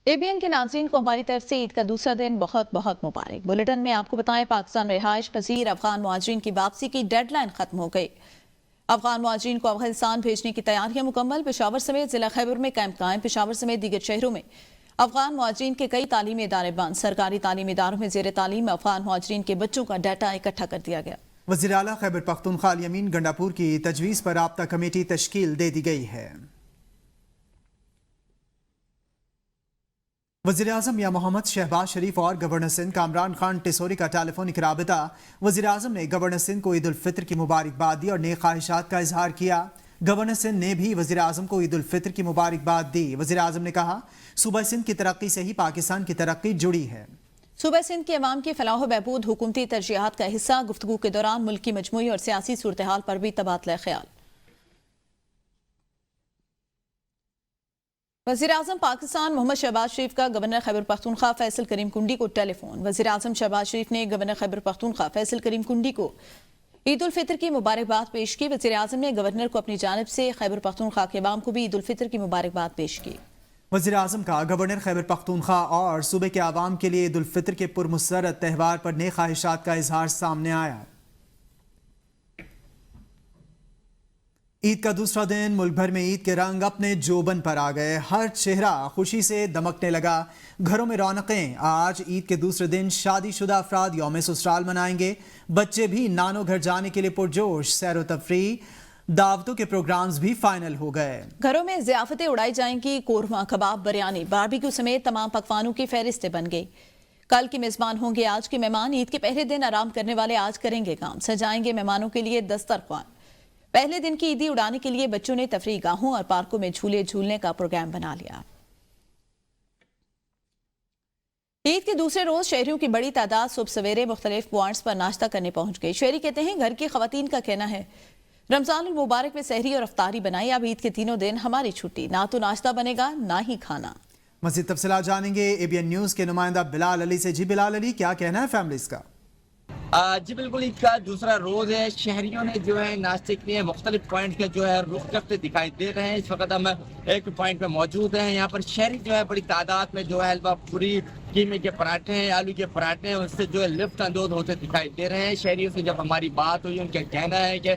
ABN के नाज़रीन को हमारी तरफ से ईद का दूसरा दिन बहुत बहुत मुबारक। बुलेटिन में आपको बताएं, पाकिस्तान में रिहाइश पजीर अफगान मुहाजिरीन की वापसी की डेडलाइन खत्म हो गई। अफगान मुहाजिरीन को अफगानिस्तान भेजने की तैयारियां मुकम्मल। पेशावर समेत जिला खैबर में कैंप कायम। पेशावर समेत दीगर शहरों में अफगान मुहाजिरीन के कई तालीमी इदारे बंद। सरकारी तालीमी इदारों में जेर तालीम अफगान मुहाजिरीन के बच्चों का डाटा इकट्ठा कर दिया गया। वज़ीर आला खैबर पख्तूनख्वा यमीन गंडापुर की तजवीज़ पर राब्ता कमेटी तश्कील दे दी गई है। वज़ीर आज़म या मोहम्मद शहबाज शरीफ और गवर्नर सिंध कामरान खान टिसोरी का टेलीफोनिक राबिता। वज़ीर आज़म ने गवर्नर सिंध को ईद उल फितर की मुबारकबाद दी और नेक ख्वाहिशात का इजहार किया। गवर्नर सिंध ने भी वज़ीर आज़म को ईद उल फितर की मुबारकबाद दी। वज़ीर आज़म ने कहा, सूबा सिंध की तरक्की से ही पाकिस्तान की तरक्की जुड़ी है। सूबा सिंध के अवाम की फलाह बहबूद हुकूमती तरजीहात का हिस्सा। गुफ्तगू के दौरान मुल्क की मजमूई और सियासी सूरत हाल पर भी तबादला ख्याल। वज़ीर आज़म पाकिस्तान मोहम्मद शहबाज शरीफ का गवर्नर खैबर पख्तूनख्वा फैसल करीम कुंडी को टेलीफोन। वज़ीर आज़म शहबाज शरीफ ने गवर्नर खैबर पख्तूनख्वा फैसल करीम कुंडी को ईद उल फितर की मुबारकबाद पेश की। वज़ीर आज़म ने गवर्नर को अपनी जानिब से खैबर पख्तूनख्वा के अवाम को भी ईद उल फितर की मुबारकबाद पेश की। वज़ीर आज़म का गवर्नर खैबर पख्तूनख्वा और सूबे के आवाम के लिए ईद उल फितर के पुरमसरत त्यौहार पर नेक ख्वाहिशात का इजहार सामने आया। ईद का दूसरा दिन मुल्क भर में ईद के रंग अपने जोबन पर आ गए। हर चेहरा खुशी से दमकने लगा। घरों में रौनकें। आज ईद के दूसरे दिन शादीशुदा अफराद यौम ससुराल मनाएंगे। बच्चे भी नानो घर जाने के लिए पुरजोश। सैर व तफरीह, दावतों के प्रोग्राम्स भी फाइनल हो गए। घरों में ज़ियाफतें उड़ाई जाएंगी। कोरमा, कबाब, बिरयानी, बारबेक्यू समेत तमाम पकवानों की फहरिस्तें बन गई। कल के मेजबान होंगे आज के मेहमान। ईद के पहले दिन आराम करने वाले आज करेंगे काम। सजाएंगे मेहमानों के लिए दस्तरख्वान। पहले दिन की ईदी उड़ाने के लिए बच्चों ने तफरीह गाहों और पार्कों में झूले झूलने का प्रोग्राम बना लिया। ईद के दूसरे रोज शहरियों की बड़ी तादाद सुबह सवेरे मुख्तलिफ पॉइंट्स पर नाश्ता करने पहुंच गई। शहरी कहते हैं, घर की खवातीन का कहना है, रमजान मुबारक में सहरी और अफ्तारी बनाई। अब ईद के तीनों दिन हमारी छुट्टी, ना तो नाश्ता बनेगा ना ही खाना। मज़ीद तफसीलात जानेंगे एबीएन न्यूज़ के नुमाइंदा बिलाल अली से। जी बिलाल अली, क्या कहना है फैमिलीज का? जी बिल्कुल, ईद का दूसरा रोज है। शहरियों ने जो है नाश्ते के लिए मुख्तलिफ पॉइंट का जो है रुख करते दिखाई दे रहे हैं। इस वक्त हम एक पॉइंट पे मौजूद हैं। यहाँ पर शहरी जो है बड़ी तादाद में जो है हलवा पूरी, कीमे के पराठे हैं, आलू के पराठे हैं, उससे जो है लिफ्ट अंदोज होते दिखाई दे रहे हैं। शहरियों से जब हमारी बात हुई, उनका कहना है कि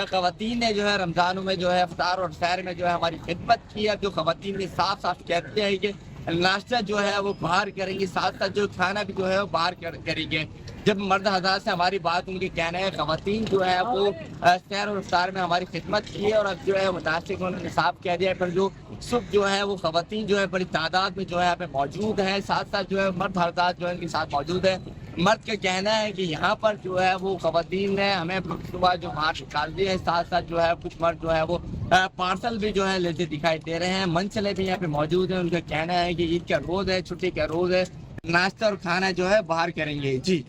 खवातीन ने जो है रमजानों में जो है अफ्तार और सैर में जो है हमारी खिदमत की है। जो खवातीन ने साफ साफ कहते हैं कि नाश्ता जो है वो बाहर करेंगे, साथ साथ जो खाना भी जो है वो बाहर करेंगे। जब मर्द हज़रात से हमारी बात, उनके कहना है खवातीन जो है वो सैर और इफ्तार में हमारी खिदमत की है और अब जो है वो नाश्ते को उन्होंने साफ कह दिया है। पर जो सुबह जो है वो खवातीन जो है बड़ी तादाद में जो है यहाँ पे मौजूद है। साथ साथ जो है मर्द हज़रात जो है उनके साथ मौजूद है। मर्द का कहना है कि यहाँ पर जो है वो खवातीन ने हमें सुबह जो बाहर निकाल दिए हैं। साथ साथ जो है कुछ मर्द जो है वो पार्सल भी जो है लेते दिखाई दे रहे हैं। मंचले भी यहाँ पे मौजूद है। उनका कहना है कि ईद का रोज है, छुट्टी का रोज है, नाश्ता और खाना जो है बाहर करेंगे। जी,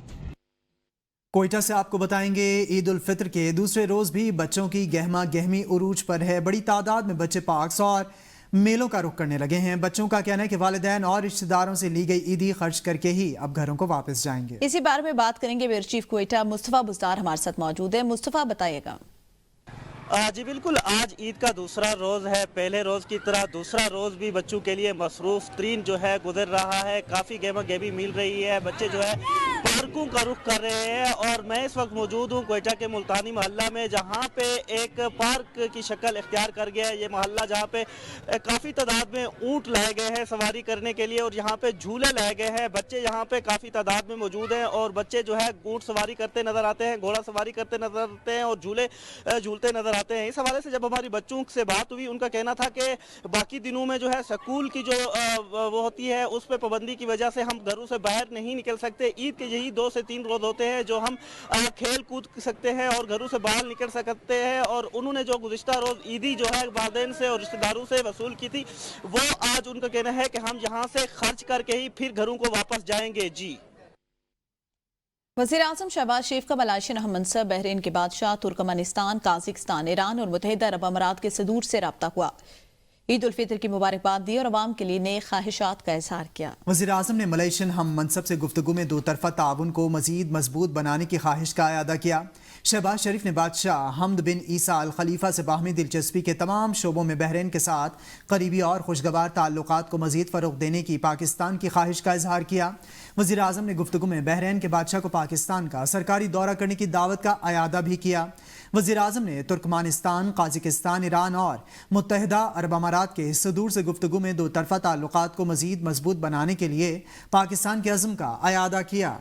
कोयटा से आपको बताएंगे, ईद उल फितर के दूसरे रोज भी बच्चों की गहमा गहमी उरूज पर है। बड़ी तादाद में बच्चे पार्क्स और मेलों का रुख करने लगे हैं। बच्चों का कहना है कि वालिदैन और रिश्तेदारों से ली गई ईदी खर्च करके ही अब घरों को वापस जाएंगे। इसी बारे में बात करेंगे। ब्यूरो चीफ कोयटा मुस्तफा बुज़दार हमारे साथ मौजूद है। मुस्तफा, बताइएगा। जी बिल्कुल, आज ईद का दूसरा रोज़ है। पहले रोज़ की तरह दूसरा रोज़ भी बच्चों के लिए मसरूफ़ तरीन जो है गुजर रहा है। काफ़ी गहमा गहमी मिल रही है। बच्चे जो है पार्कों का रुख कर रहे हैं और मैं इस वक्त मौजूद हूँ कोयटा के मुल्तानी मोहल्ला में, जहाँ पे एक पार्क की शक्ल इख्तियार कर गया है ये मोहल्ला, जहाँ पे काफ़ी तादाद में ऊँट लाए गए हैं सवारी करने के लिए और यहाँ पे झूले लाए गए हैं। बच्चे यहाँ पे काफ़ी तादाद में मौजूद हैं और बच्चे जो है ऊँट सवारी करते नज़र आते हैं, घोड़ा सवारी करते नज़र आते हैं और झूले झूलते नज़र आते हैं। इस हवाले से जब हमारी बच्चों से बात हुई, उनका कहना था कि बाकी दिनों में जो है स्कूल की जो वो होती है उस पर पाबंदी की वजह से हम घरों से बाहर नहीं निकल सकते। ईद के यही 2 से 3 रोज होते हैं जो हम खेल कूद सकते हैं और घरों से बाहर निकल सकते हैं। और उन्होंने जो गुज़िश्ता रोज ईदी जो है वालिदैन से और रिश्तेदारों से वसूल की थी, वो आज उनका कहना है कि हम यहाँ से खर्च करके ही फिर घरों को वापस जाएंगे। जी, वज़ीर आज़म शहबाज शरीफ का मलेशियन अहम मनसब बहरीन के बादशाह, तुर्कमेनिस्तान, काज़ाकिस्तान, ईरान और मुत्तहिदा अरब अमारात के सदूर से रब्ता हुआ। ईद उल फितर की मुबारकबाद दी और अवाम के लिए नेक ख्वाहिशात का इजहार किया। वज़ीर आज़म ने मलेशियन हम मनसब से गुफ्तगू में दो तरफा ताउन को मज़ीद मजबूत बनाने की ख्वाहिश का अदा किया। शहबाज शरीफ ने बादशाह हमद बिन ईसा अल खलीफा से बाहमी दिलचस्पी के तमाम शोबों में बहरीन के साथ करीबी और खुशगवार ताल्लुकात को मजीद फ़रोग़ देने की पाकिस्तान की ख्वाहिश का इजहार किया। वज़ीर आज़म ने गुफ्तगू में बहरीन के बादशाह को पाकिस्तान का सरकारी दौरा करने की दावत का अयादा भी किया। वज़ीर आज़म ने तुर्कमानिस्तान, काज़ाकिस्तान, ईरान और मुत्तहिदा अरब अमारात के सदूर से गुफ्तगू में दो तरफ़ा ताल्लुकात को मजीद मजबूत बनाने के लिए पाकिस्तान के अज़्म का अयादा किया।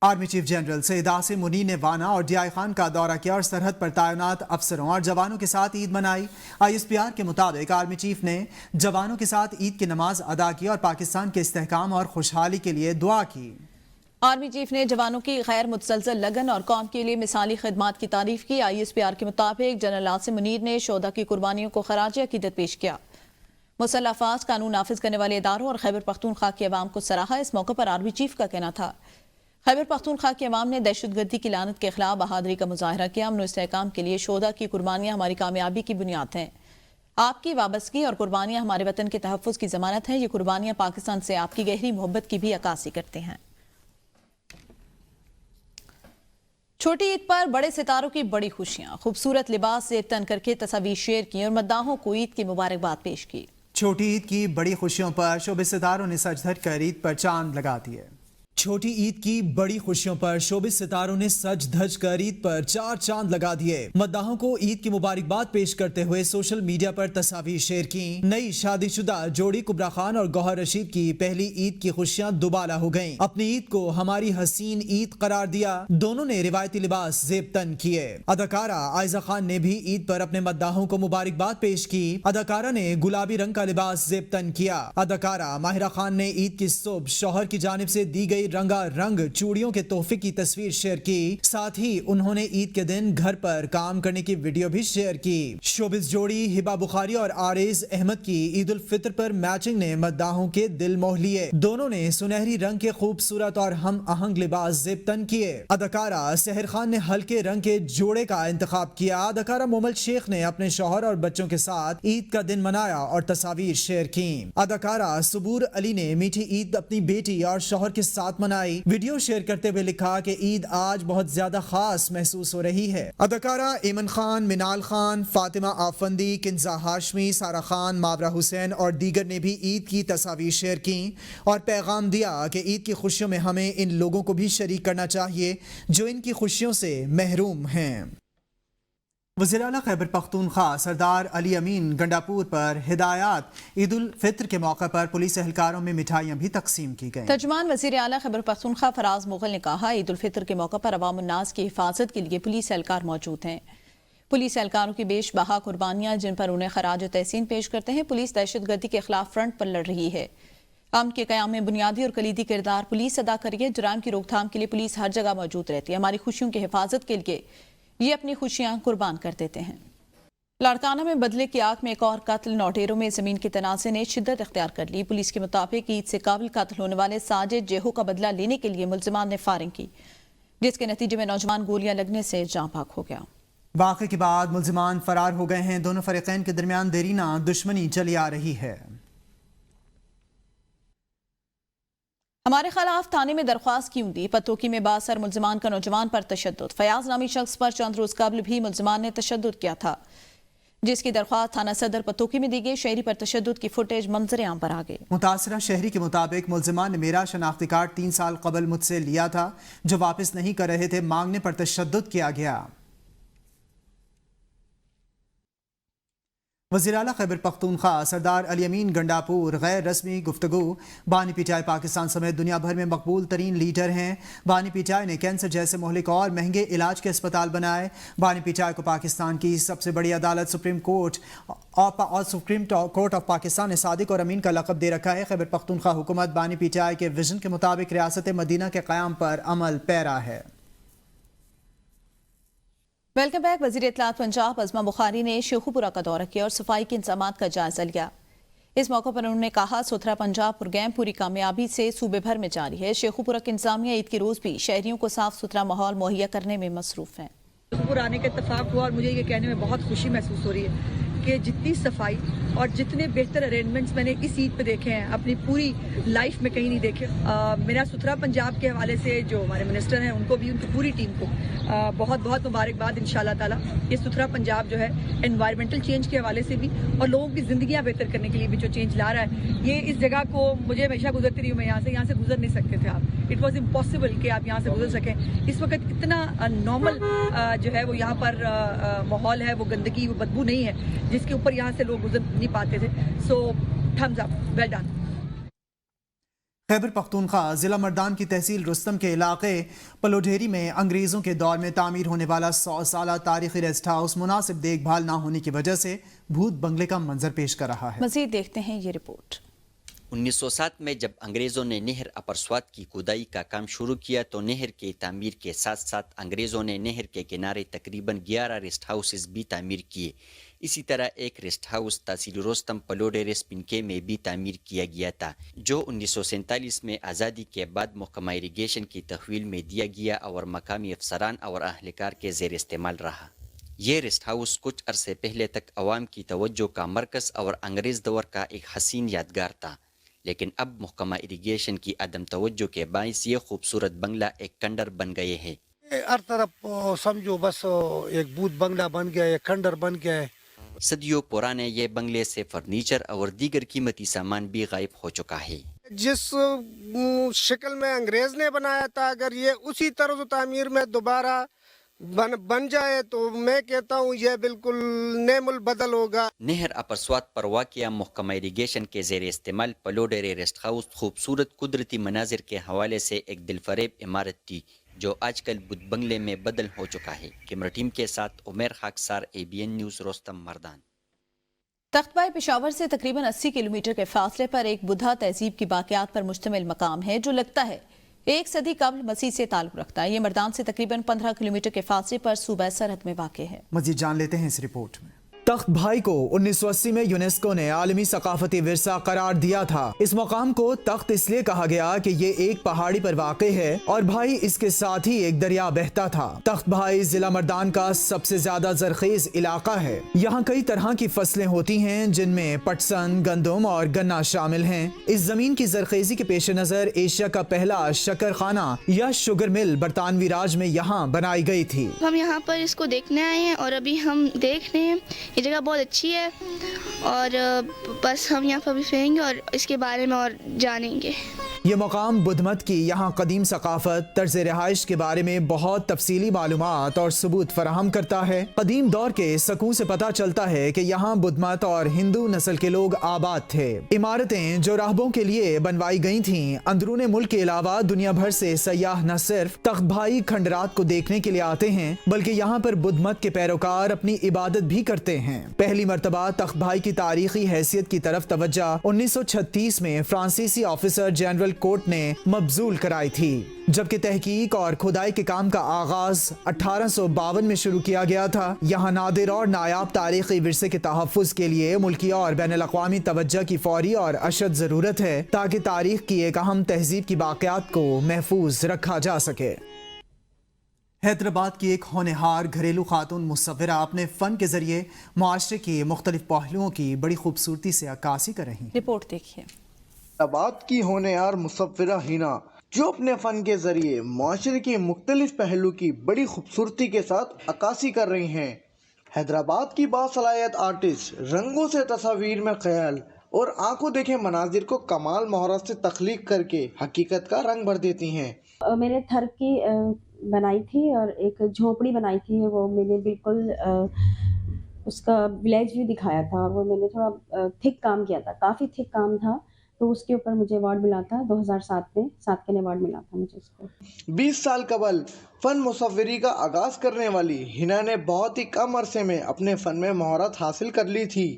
Army chief general Syed Asim Munir ने वाना और डीआई खान का दौरा किया और सरहद पर तैनात अफसरों और जवानों के साथ ईद मनाई। ISPR के मुताबिक आर्मी चीफ ने जवानों के साथ ईद की नमाज अदा की और पाकिस्तान के इस्तेहकाम और खुशहाली के लिए दुआ की। आर्मी चीफ ने जवानों की गैर मुतसलसल लगन और कौम के लिए मिसाली खिदमात की तारीफ की। ISPR के मुताबिक जनरल आसिम मुनीर ने शोधा की कुर्बानियों को खराज अकीदत पेश किया। मुसल्लह अफवाज, कानून नाफिज करने वाले इदारों और खैबर पख्तूनख्वा की अवाम को सराहा। इस मौके पर आर्मी चीफ का कहना था, खैबर पख्तूनख्वा की अवाम ने दहशतगर्दी की लानत के खिलाफ बहादुरी का मुजाहरा किया। अमन इस्तेहकाम के लिए शोधा की कुर्बानियां हमारी कामयाबी की बुनियाद हैं। आपकी वाबस्तगी और कुर्बानियां हमारे वतन के तहफ़्फ़ुज़ की ज़मानत है। ये कुर्बानियां पाकिस्तान से आपकी गहरी मोहब्बत की भी अक्कासी करते हैं। छोटी ईद पर बड़े सितारों की बड़ी खुशियां, खूबसूरत लिबास से तन करके तस्वीर शेयर की और मद्दाहों को ईद की मुबारकबाद पेश की। छोटी ईद की बड़ी खुशियों पर शोबे सितारों ने सज धज कर ईद पर चांद लगा दिए। छोटी ईद की बड़ी खुशियों पर शोबिस सितारों ने सज धज कर ईद पर चार चांद लगा दिए। मद्दाहों को ईद की मुबारकबाद पेश करते हुए सोशल मीडिया पर तस्वीर शेयर की। नई शादीशुदा जोड़ी कुबरा खान और गौहर रशीद की पहली ईद की खुशियां दुबाला हो गईं। अपनी ईद को हमारी हसीन ईद करार दिया। दोनों ने रिवायती लिबास ज़ेब तन किए। अदाकारा आयजा खान ने भी ईद पर अपने मद्दाहों को मुबारकबाद पेश की। अदाकारा ने गुलाबी रंग का लिबास ज़ेब तन किया। अदाकारा माहिरा खान ने ईद की सुबह शौहर की जानिब से दी गई रंगा रंग चूड़ियों के तोहफे की तस्वीर शेयर की। साथ ही उन्होंने ईद के दिन घर पर काम करने की वीडियो भी शेयर की। शोबिस जोड़ी हिबा बुखारी और आरेज अहमद की ईद उल फितर पर मैचिंग ने मद्दाहों के दिल मोह लिए। दोनों ने सुनहरी रंग के खूबसूरत और हम आहंग लिबास ज़ेब तन किए। अदाकारा सहर खान ने हल्के रंग के जोड़े का इंतखाब किया। अदाकारा मोमल शेख ने अपने शौहर और बच्चों के साथ ईद का दिन मनाया और तस्वीर शेयर की। अदाकारा सुबूर अली ने मीठी ईद अपनी बेटी और शौहर के साथ मनाई। वीडियो शेयर करते हुए लिखा कि ईद आज बहुत ज्यादा खास महसूस हो रही है। अदाकारा एमन खान, मिनाल खान, फातिमा आफंदी, किंजा हाशमी, सारा खान, मावरा हुसैन और दीगर ने भी ईद की तस्वीर शेयर की और पैगाम दिया कि ईद की खुशियों में हमें इन लोगों को भी शरीक करना चाहिए जो इनकी खुशियों से महरूम हैं। वज़ीर आला खैबर पख्तूनख्वा सरदार अली अमीन गंडापुर पर हिदायत ईद उल फितर के मौके पर पुलिस एहलकारों में मिठाइयाँ भी तकसीम की गईं। तर्जुमान वज़ीर आला खैबर पख्तूनख्वा फराज मुगल ने कहा, ईद उल फितर के मौके पर अवाम उन्नास की हिफाजत के लिए पुलिस एहलकार मौजूद हैं। पुलिस एहलकारों की बेशबहा कुर्बानियाँ जिन पर उन्हें खराज तहसीन पेश करते हैं। पुलिस दहशतगर्दी के खिलाफ फ्रंट पर लड़ रही है। अमन के क़याम में बुनियादी और कलीदी किरदार पुलिस अदा करिए। जुराइम की रोकथाम के लिए पुलिस हर जगह मौजूद रहती है। हमारी खुशियों की हिफाजत के लिए ये अपनी खुशियां कुर्बान कर देते हैं। लाड़काना में बदले की आग में एक और कत्ल। नौटेरों में जमीन के तनाज़े ने शिद्दत इख्तियार कर ली। पुलिस के मुताबिक ईद से काबिल कत्ल होने वाले साजिद जेहो का बदला लेने के लिए मुल्जिमान ने फायरिंग की, जिसके नतीजे में नौजवान गोलियां लगने से जाँ भाग हो गया। वाक़े के बाद मुल्जिमान फरार हो गए हैं। दोनों फरीकैन के दरमियान देरीना दुश्मनी चली आ रही है। हमारे खिलाफ थाने में दरख्वास्त क्यों दी? पतोकी में बासर मुल्जिमान का नौजवान पर तशद्दुद। फयाज नामी शख्स पर चंद रोज कबल भी मुल्जिमान ने तशद्दुद किया था, जिसकी दरख्वास्त थाना सदर पतोकी में दी गई। शहरी पर तशद्दुद की फुटेज मंजर आम पर आ गई। मुतासरा शहरी के मुताबिक मुल्जिमान ने मेरा शनाख्ती कार्ड 3 साल कबल मुझसे लिया था, जो वापस नहीं कर रहे थे। मांगने पर तशद्दुद किया गया। वज़ीर आला खैबर पख्तूनख्वा सरदार अली अमीन गंडापुर गैर रस्मी गुफ्तगू। बानी पीटीआई पाकिस्तान समेत दुनिया भर में मकबूल तरीन लीडर हैं। बानी पीटीआई ने कैंसर जैसे मुहलिक और महंगे इलाज के अस्पताल बनाए। बानी पीटीआई को पाकिस्तान की सबसे बड़ी अदालत सुप्रीम कोर्ट ऑफ पाकिस्तान ने सादिक और अमीन का लक़ब दे रखा है। खैबर पख्तूनख्वा हुकूमत बानी पीटीआई के विजन के मुताबिक रियासत मदीना के क़याम पर अमल पैरा है। Welcome back. वज़ीर इत्तलात पंजाब अज़मा बुखारी ने शेखुपुरा का दौरा किया और सफाई के इंतजामात का जायजा लिया। इस मौके पर उन्होंने कहा, सुथरा पंजाब प्रोग्राम पूरी कामयाबी से सूबे भर में जारी है। शेखुपुरा की इंतजामिया ईद के रोज भी शहरियों को साफ सुथरा माहौल मुहैया करने में मसरूफ है। शेखुपुरा आने का इत्तेफाक हुआ और मुझे ये कहने में बहुत खुशी महसूस हो रही है कि जितनी सफाई اور جتنے بہتر ارینجمنٹس میں نے اس عید پہ دیکھے ہیں اپنی پوری لائف میں کہیں نہیں دیکھے. میرا ستھرا پنجاب کے حوالے سے جو ہمارے منسٹر ہیں ان کو بھی ان کی پوری ٹیم کو بہت بہت مبارکباد. انشاءاللہ تعالیٰ یہ ستھرا پنجاب جو ہے انوائرمنٹل چینج کے حوالے سے بھی اور لوگوں کی زندگیاں بہتر کرنے کے لیے بھی جو چینج لا رہا ہے, یہ اس جگہ کو مجھے ہمیشہ گزرتی رہی ہوں میں یہاں سے گزر نہیں سکتے تھے آپ. اٹ واز امپاسبل کہ آپ یہاں سے گزر سکیں. اس وقت اتنا نارمل جو ہے وہ یہاں پر ماحول ہے, وہ گندگی وہ بدبو نہیں ہے جس کے اوپر یہاں سے لوگ گزر نہیں پاتے تھے. سو تھمز اپ, ویل ڈن. خیبر پختونخوا ضلع مردان کی تحصیل رستم کے علاقے پلوڈھیری میں انگریزوں کے دور میں تعمیر ہونے والا 100 سالہ تاریخی ریسٹ ہاؤس مناسب دیکھ بھال نہ ہونے کی وجہ سے بھوت بنگلے کا منظر پیش کر رہا ہے. مزید دیکھتے ہیں یہ رپورٹ. 1907 میں جب انگریزوں نے نہر اپر سوات کی کھدائی کا کام شروع کیا تو نہر کے تعمیر کے ساتھ ساتھ انگریزوں نے نہر کے کنارے تقریباً 11 ریسٹ ہاؤسز بھی تعمیر کیے. اسی طرح ایک ریسٹ ہاؤس تحصیل رستم پلوڈیرس پنکے میں بھی تعمیر کیا گیا تھا, جو 1947 میں آزادی کے بعد محکمہ اریگیشن کی تحویل میں دیا گیا اور مقامی افسران اور اہلکار کے زیر استعمال رہا. یہ ریسٹ ہاؤس کچھ عرصے پہلے تک عوام کی توجہ کا مرکز اور انگریز دور کا ایک حسین یادگار تھا, لیکن اب محکمہ اریگیشن کی عدم توجہ کے باعث یہ خوبصورت بنگلہ ایک کنڈر بن گئے ہیں. ہر طرف سمجھو بس ایک بھوت بنگلہ بن گیا ہے, ایک کنڈر بن گیا ہے. صدیوں پرانے یہ بنگلے سے فرنیچر اور دیگر قیمتی سامان بھی غائب ہو چکا ہے. جس شکل میں انگریز نے بنایا تھا اگر یہ اسی طرز و تعمیر میں دوبارہ بن جائے تو میں کہتا ہوں یہ بالکل نعم البدل ہوگا. نہر اپر سوات پر واقع محکمہ اریگیشن کے زیر استعمال پلوڈیرے ریسٹ ہاؤس خوبصورت قدرتی مناظر کے حوالے سے ایک دلفریب عمارت تھی جو آج کل بدھ بنگلے میں بدل ہو چکا ہے. کیمرہ ٹیم کے ساتھ عمیر خاکسار, ABN نیوز, رستم, مردان. تختبائے پشاور سے تقریباً 80 کلومیٹر کے فاصلے پر ایک بدھا تہذیب کی باقیات پر مشتمل مقام ہے جو لگتا ہے 1 صدی قبل مسیح سے تعلق رکھتا ہے. یہ مردان سے تقریباً 15 کلومیٹر کے فاصلے پر صوبہ سرحد میں واقع ہے. مزید جان لیتے ہیں اس رپورٹ میں. تخت بھائی کو 1980 میں یونیسکو نے عالمی ثقافتی ورثہ قرار دیا تھا. اس مقام کو تخت اس لیے کہا گیا کہ یہ ایک پہاڑی پر واقع ہے اور بھائی اس کے ساتھ ہی ایک دریا بہتا تھا. تخت بھائی ضلع مردان کا سب سے زیادہ زرخیز علاقہ ہے. یہاں کئی طرح کی فصلیں ہوتی ہیں جن میں پٹسن, گندم اور گنا شامل ہیں. اس زمین کی زرخیزی کے پیش نظر ایشیا کا پہلا شکر خانہ یا شوگر مل برطانوی راج میں یہاں بنائی گئی تھی. ہم یہاں پر اس کو دیکھنے آئے ہیں اور ابھی ہم دیکھ رہے ہیں. یہ جگہ بہت اچھی ہے اور بس ہم یہاں پر بھی رہیں گے اور اس کے بارے میں اور جانیں گے. یہ مقام بدھ مت کی یہاں قدیم ثقافت, طرز رہائش کے بارے میں بہت تفصیلی معلومات اور ثبوت فراہم کرتا ہے. قدیم دور کے سکوں سے پتہ چلتا ہے کہ یہاں بدھ مت اور ہندو نسل کے لوگ آباد تھے. عمارتیں جو راہبوں کے لیے بنوائی گئی تھیں, اندرون ملک کے علاوہ دنیا بھر سے سیاح نہ صرف تخت بھائی کھنڈرات کو دیکھنے کے لیے آتے ہیں بلکہ یہاں پر بدھ مت کے پیروکار اپنی عبادت بھی کرتے ہیں. پہلی مرتبہ تخت بھائی کی تاریخی حیثیت کی طرف توجہ 1936 میں فرانسیسی آفیسر جنرل کوٹ نے مبذول کرائی تھی, جبکہ تحقیق اور کھدائی کے کام کا آغاز 1852 میں شروع کیا گیا تھا. یہاں نادر اور نایاب تاریخی ورثے کے تحفظ کے لیے ملکی اور بین الاقوامی توجہ کی فوری اور اشد ضرورت ہے تاکہ تاریخ کی ایک اہم تہذیب کی باقیات کو محفوظ رکھا جا سکے. حیدرآباد کی ایک ہونہار گھریلو خاتون مصورہ اپنے فن کے ذریعے معاشرے کی مختلف پہلوؤں کی بڑی خوبصورتی سے عکاسی کر رہی ہیں. رپورٹ دیکھیے. حیدرآباد کی ہونہار مصورہ ہینا جو اپنے فن کے ذریعے معاشرے کے مختلف پہلو کی بڑی خوبصورتی کے ساتھ عکاسی کر رہی ہیں. حیدرآباد کی باصلاحیت آرٹسٹ رنگوں سے تصاویر میں خیال اور آنکھوں دیکھے مناظر کو کمال مہارت سے تخلیق کر کے حقیقت کا رنگ بھر دیتی ہیں. میں نے تھر کی بنائی تھی اور ایک جھونپڑی بنائی تھی, وہ میں نے بالکل اس کا ولیج بھی دکھایا تھا. وہ میں نے تھوڑا تھک کام کیا تھا, کافی تھک کام تھا, تو اس کے اوپر مجھے ایوارڈ ملا تھا 2007 میں. ساتھ ایوارڈ ملا تھا مجھے اس کو. 20 سال قبل فن مصوری کا آغاز کرنے والی ہینا نے بہت ہی کم عرصے میں اپنے فن میں مہارت حاصل کر لی تھی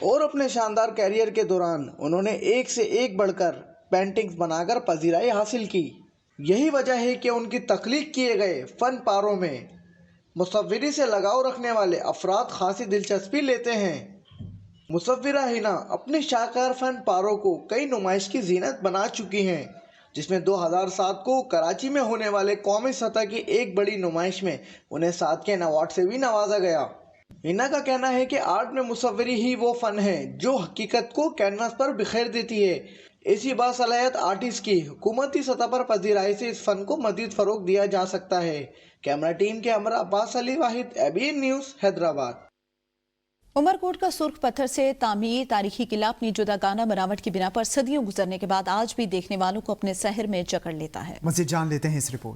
اور اپنے شاندار کیریئر کے دوران انہوں نے ایک سے ایک بڑھ کر پینٹنگز بنا کر پذیرائی حاصل کی. یہی وجہ ہے کہ ان کی تخلیق کیے گئے فن پاروں میں مصوری سے لگاؤ رکھنے والے افراد خاصی دلچسپی لیتے ہیں. مصورہ ہینا اپنے شاہکار فن پاروں کو کئی نمائش کی زینت بنا چکی ہیں, جس میں 2007 کو کراچی میں ہونے والے قومی سطح کی ایک بڑی نمائش میں انہیں صادقین ایوارڈ سے بھی نوازا گیا. हिना का कहना है कि आर्ट में मुसव्वरी ही वो फन है जो हकीकत को कैनवास पर बिखेर देती है। ऐसी बासलाहियत आर्टिस्ट की हुकूमती सतह पर पजीराई से इस फन को मजीद फरोग दिया जा सकता है। कैमरा टीम के हमरा अब्बास अली वाहिद, ABN न्यूज़, हैदराबाद। उमरकोट का सुर्ख पत्थर से तामीर तारीखी किला अपनी जुदागाना बनावट की बिना पर सदियों गुजरने के बाद आज भी देखने वालों को अपने शहर में जकड़ लेता है। मज़ीद जान लेते हैं इस रिपोर्ट